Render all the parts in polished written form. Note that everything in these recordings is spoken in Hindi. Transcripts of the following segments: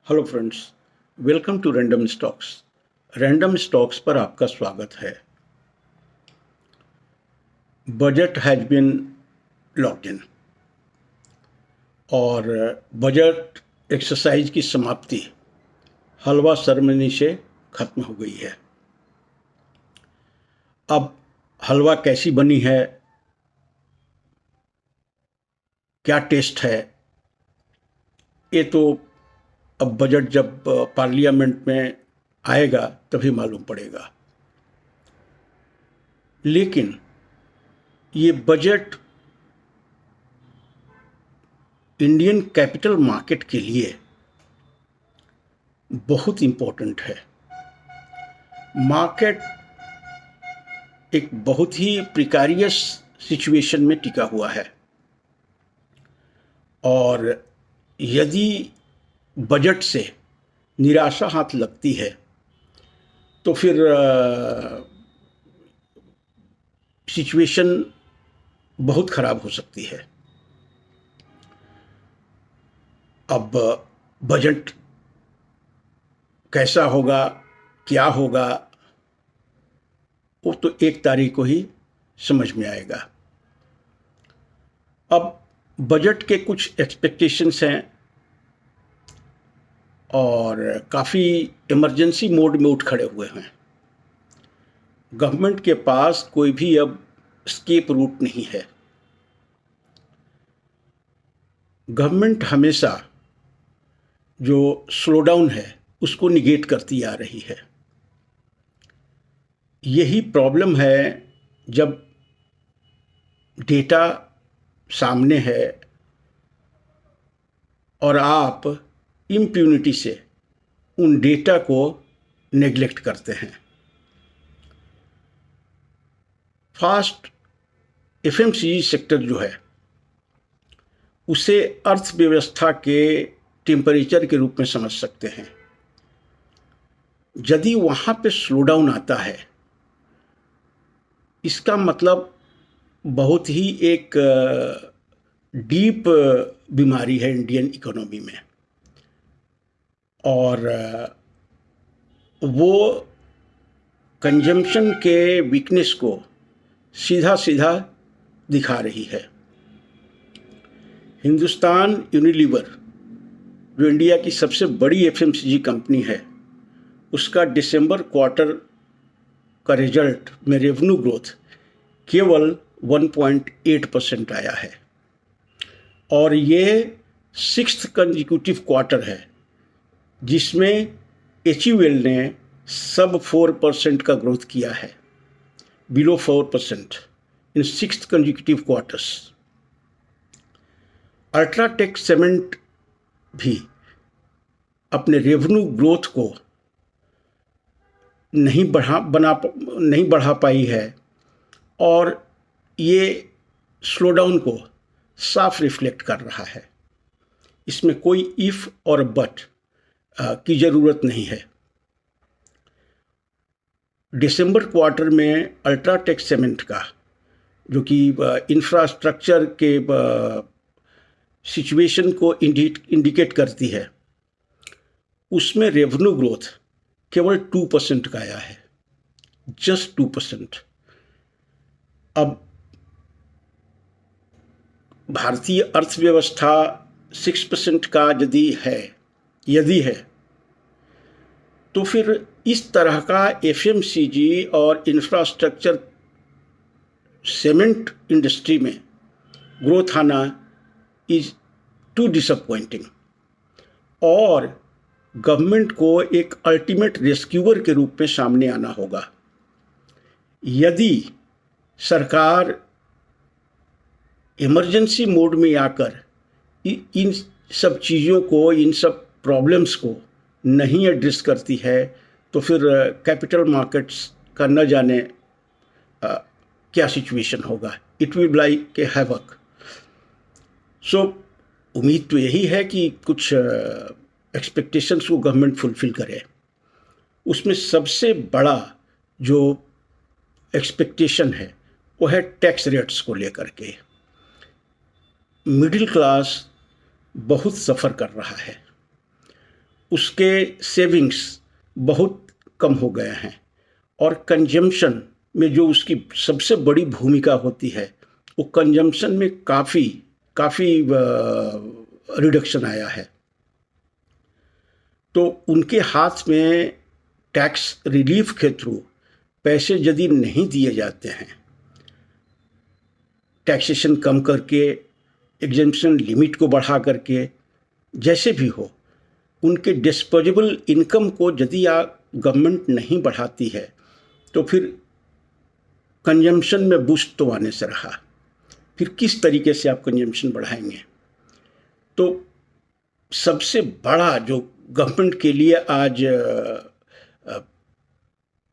Hello friends, welcome to random stocks. Random stocks पर आपका स्वागत है। Budget has been locked in और बजट एक्सरसाइज की समाप्ति हलवा सेरेमनी से खत्म हो गई है। अब हलवा कैसी बनी है, क्या टेस्ट है, ये तो अब बजट जब पार्लियामेंट में आएगा तभी मालूम पड़ेगा। लेकिन ये बजट इंडियन कैपिटल मार्केट के लिए बहुत इम्पोर्टेंट है। मार्केट एक बहुत ही प्रिकारियस सिचुएशन में टिका हुआ है और यदि बजट से निराशा हाथ लगती है तो फिर सिचुएशन बहुत खराब हो सकती है। अब बजट कैसा होगा, क्या होगा, वो तो 1 तारीख को ही समझ में आएगा। अब बजट के कुछ एक्सपेक्टेशंस हैं और काफ़ी इमरजेंसी मोड में उठ खड़े हुए हैं। गवर्नमेंट के पास कोई भी अब स्केप रूट नहीं है। गवर्नमेंट हमेशा जो स्लोडाउन है उसको निगेट करती आ रही है। यही प्रॉब्लम है जब डेटा सामने है और आप इम्प्यूनिटी से उन डेटा को नेग्लेक्ट करते हैं। फास्ट एफएमसीजी सेक्टर जो है उसे अर्थव्यवस्था के टेम्परेचर के रूप में समझ सकते हैं। यदि वहाँ पे स्लोडाउन आता है, इसका मतलब बहुत ही एक डीप बीमारी है इंडियन इकोनॉमी में और वो कंजम्पशन के वीकनेस को सीधा सीधा दिखा रही है। हिंदुस्तान यूनिलीवर जो इंडिया की सबसे बड़ी एफएमसीजी कंपनी है, उसका दिसंबर क्वार्टर का रिजल्ट में रेवेन्यू ग्रोथ केवल 1.8% आया है और ये 6th कंसेक्यूटिव क्वार्टर है जिसमें HUL ने सब 4% का ग्रोथ किया है, बिलो 4% इन 6th consecutive quarters. UltraTech cement भी अपने रेवेन्यू ग्रोथ को नहीं बढ़ा पाई है और ये स्लोडाउन को साफ रिफ्लेक्ट कर रहा है। इसमें कोई इफ और बट की ज़रूरत नहीं है। दिसंबर क्वार्टर में अल्ट्राटेक सीमेंट का जो कि इंफ्रास्ट्रक्चर के सिचुएशन को इंडिकेट करती है, उसमें रेवेन्यू ग्रोथ केवल 2% का आया है, जस्ट 2%। अब भारतीय अर्थव्यवस्था 6% का यदि है तो फिर इस तरह का एफएमसीजी और इंफ्रास्ट्रक्चर सीमेंट इंडस्ट्री में ग्रोथ आना इज टू डिसअपॉइंटिंग और गवर्नमेंट को एक अल्टीमेट रेस्क्यूअर के रूप में सामने आना होगा। यदि सरकार इमरजेंसी मोड में आकर इन सब चीज़ों को, इन सब प्रॉब्लम्स को नहीं एड्रेस करती है तो फिर कैपिटल मार्केट्स का न जाने क्या सिचुएशन होगा। It will be like a havoc. So उम्मीद तो यही है कि कुछ एक्सपेक्टेशंस को गवर्नमेंट फुलफिल करे। उसमें सबसे बड़ा जो एक्सपेक्टेशन है वो है टैक्स रेट्स को लेकर के। मिडिल क्लास बहुत सफ़र कर रहा है। उसके सेविंग्स बहुत कम हो गए हैं और कंजम्पशन में जो उसकी सबसे बड़ी भूमिका होती है वो कंजम्पशन में काफ़ी रिडक्शन आया है। तो उनके हाथ में टैक्स रिलीफ के थ्रू पैसे यदि नहीं दिए जाते हैं, टैक्सेशन कम करके, एग्जेम्पशन लिमिट को बढ़ा करके, जैसे भी हो, उनके डिस्पोजेबल इनकम को यदि गवर्नमेंट नहीं बढ़ाती है तो फिर कंजम्पशन में बूस्ट तो आने से रहा, फिर किस तरीके से आप कंजम्पशन बढ़ाएंगे। तो सबसे बड़ा जो गवर्नमेंट के लिए आज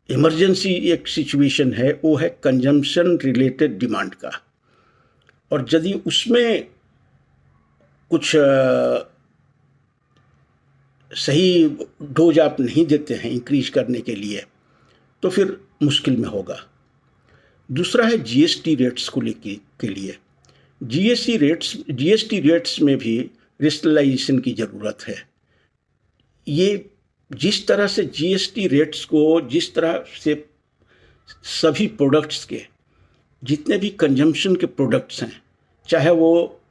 इमरजेंसी एक सिचुएशन है वो है कंजम्पशन रिलेटेड डिमांड का। और यदि उसमें कुछ सही डोज आप नहीं देते हैं इंक्रीज करने के लिए तो फिर मुश्किल में होगा। दूसरा है जीएसटी रेट्स को लेके के लिए। जीएसटी रेट्स में भी रेशनलाइजेशन की ज़रूरत है। ये जिस तरह से जीएसटी रेट्स को, जिस तरह से सभी प्रोडक्ट्स के जितने भी कंजम्पशन के प्रोडक्ट्स हैं, चाहे वो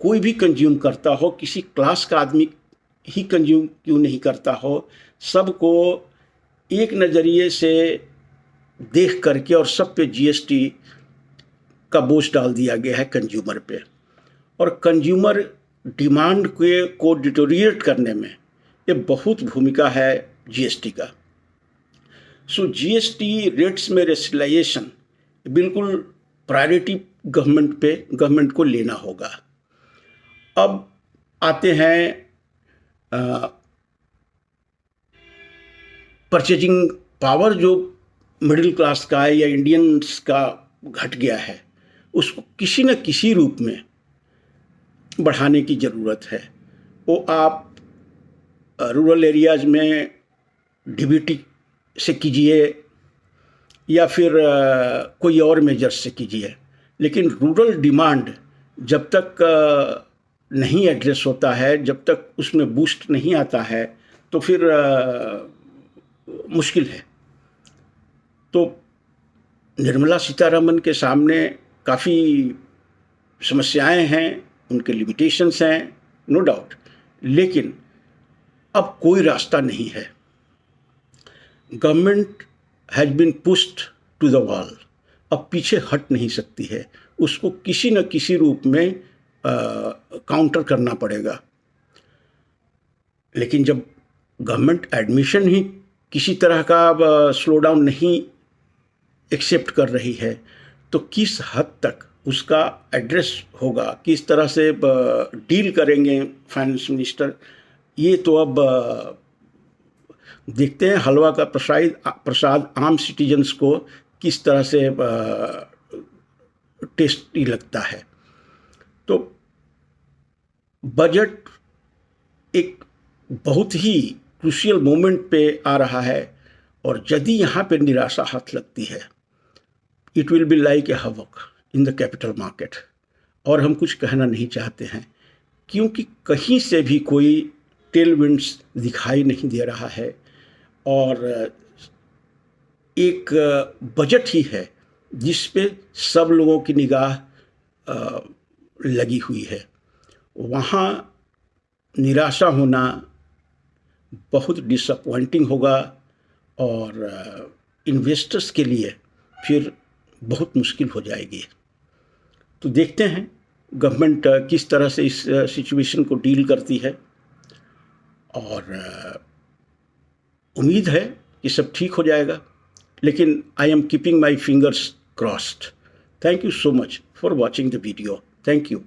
कोई भी कंज्यूम करता हो, किसी क्लास का आदमी ही कंज्यूम क्यों नहीं करता हो, सबको एक नज़रिए से देख करके और सब पे जीएसटी का बोझ डाल दिया गया है कंज्यूमर पे। और कंज्यूमर डिमांड को डिटोरिएट करने में ये बहुत भूमिका है जीएसटी का। सो जीएसटी रेट्स में रेशनलाइजेशन बिल्कुल प्रायोरिटी गवर्नमेंट को लेना होगा। अब आते हैं परचेजिंग पावर जो मिडिल क्लास का है या इंडियंस का घट गया है, उसको किसी न किसी रूप में बढ़ाने की ज़रूरत है। वो आप रूरल एरियाज़ में डीबीटी से कीजिए या फिर कोई और मेजर्स से कीजिए, लेकिन रूरल डिमांड जब तक नहीं एड्रेस होता है, जब तक उसमें बूस्ट नहीं आता है, तो फिर मुश्किल है। तो निर्मला सीतारमन के सामने काफ़ी समस्याएं हैं, उनके लिमिटेशंस हैं, नो डाउट, लेकिन अब कोई रास्ता नहीं है। Government has been pushed to the wall, अब पीछे हट नहीं सकती है, उसको किसी न किसी रूप में काउंटर करना पड़ेगा। लेकिन जब गवर्नमेंट एडमिशन ही किसी तरह का स्लो डाउन नहीं एक्सेप्ट कर रही है, तो किस हद तक उसका एड्रेस होगा, किस तरह से डील करेंगे फाइनेंस मिनिस्टर, ये तो अब देखते हैं हलवा का प्रसाद आम सिटीजन्स को किस तरह से टेस्टी लगता है। तो बजट एक बहुत ही क्रूशियल मोमेंट पे आ रहा है और यदि यहाँ पे निराशा हाथ लगती है, it will be like A havoc in the capital market. और हम कुछ कहना नहीं चाहते हैं क्योंकि कहीं से भी कोई टेल विंड्स दिखाई नहीं दे रहा है और एक बजट ही है जिस पे सब लोगों की निगाह लगी हुई है। वहाँ निराशा होना बहुत डिसअपॉइंटिंग होगा और इन्वेस्टर्स के लिए फिर बहुत मुश्किल हो जाएगी। तो देखते हैं गवर्नमेंट किस तरह से इस सिचुएशन को डील करती है और उम्मीद है कि सब ठीक हो जाएगा, लेकिन I am keeping my fingers crossed. Thank you so much for watching the video. Thank you.